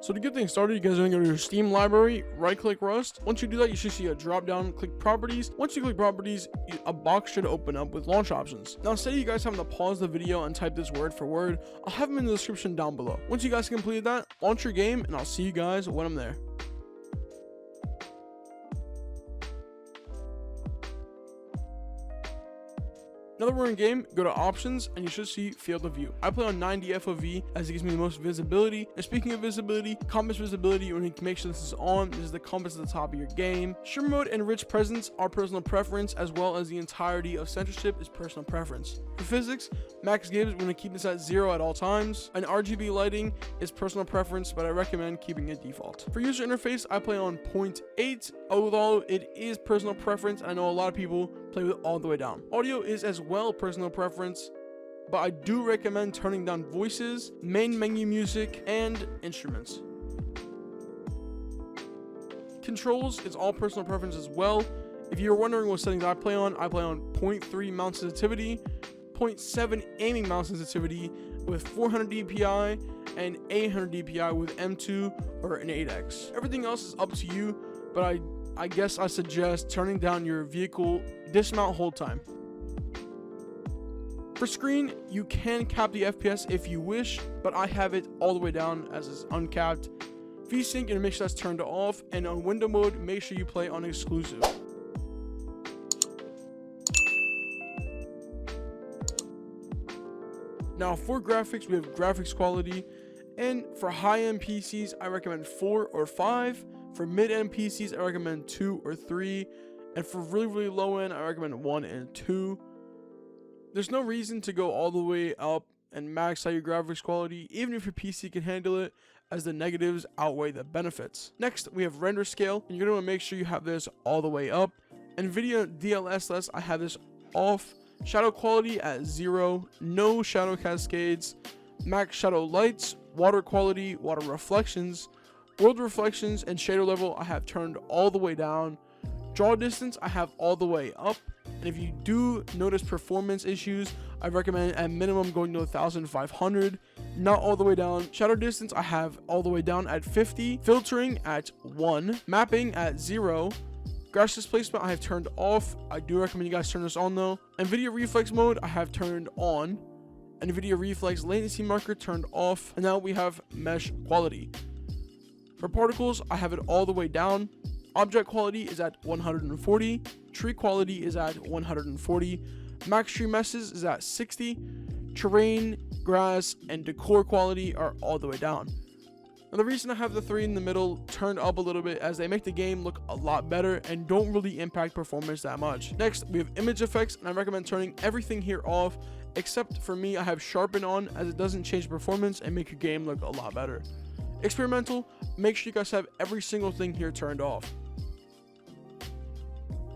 So to get things started, you guys are going to go to your Steam library, right click Rust. Once you do that, you should see a drop down, click properties. Once you click properties, a box should open up with launch options. Now instead of you guys having to pause the video and type this word for word, I'll have them in the description down below. Once you guys completed that, launch your game and I'll see you guys when I'm there. Now that we're in game, go to options and you should see field of view. I play on 90 FOV as it gives me the most visibility. And speaking of visibility, compass visibility, you need to make sure this is on. This is the compass at the top of your game. Shimmer mode and rich presence are personal preference, as well as the entirety of censorship is personal preference. For physics, MaxGibs, we're going to keep this at 0 at all times. And RGB lighting is personal preference, but I recommend keeping it default. For user interface, I play on 0.8, although it is personal preference. I know a lot of people play with it all the way down. Audio is as well personal preference, but I do recommend turning down voices, main menu music, and instruments. Controls is all personal preference as well. If you're wondering what settings I play on 0.3 mouse sensitivity, 0.7 aiming mouse sensitivity with 400 DPI, and 800 DPI with M2 or an 8X. Everything else is up to you, but I guess I suggest turning down your vehicle dismount hold time. For screen, you can cap the FPS if you wish, but I have it all the way down as is uncapped. VSync, and make sure that's turned off, and on window mode, make sure you play on exclusive. Now for graphics, we have graphics quality, and for high-end PCs, I recommend 4 or 5. For mid-end PCs, I recommend 2 or 3. And for really low-end, I recommend 1 and 2. There's no reason to go all the way up and max out your graphics quality, even if your PC can handle it, as the negatives outweigh the benefits. Next, we have render scale, and you're going to want to make sure you have this all the way up. NVIDIA DLSS, I have this off. Shadow quality at 0, no shadow cascades, max shadow lights, water quality, water reflections, world reflections, and shader level I have turned all the way down. Draw distance I have all the way up, and if you do notice performance issues, I recommend at minimum going to 1500, not all the way down. Shadow distance I have all the way down at 50, filtering at 1, mapping at 0, grass displacement I have turned off. I do recommend you guys turn this on though. NVIDIA reflex mode I have turned on. NVIDIA reflex latency marker turned off. And now we have mesh quality. For particles, I have it all the way down. Object quality is at 140. Tree quality is at 140. Max tree meshes is at 60. Terrain, grass, and decor quality are all the way down. Now the reason I have the 3 in the middle turned up a little bit as they make the game look a lot better and don't really impact performance that much. Next, we have image effects, and I recommend turning everything here off, except for me, I have sharpen on, as it doesn't change performance and make your game look a lot better. Experimental, make sure you guys have every single thing here turned off.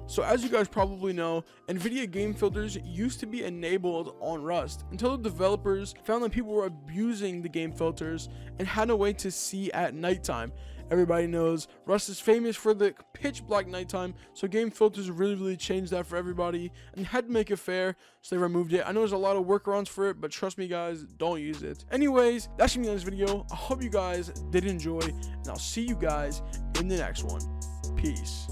So as you guys probably know, NVIDIA game filters used to be enabled on Rust until the developers found that people were abusing the game filters and had no way to see at nighttime. Everybody knows Rust is famous for the pitch black nighttime, so game filters really changed that for everybody and had to make it fair, so they removed it. I know there's a lot of workarounds for it, but trust me guys, don't use it. Anyways, that's gonna be this video. I hope you guys did enjoy, and I'll see you guys in the next one. Peace.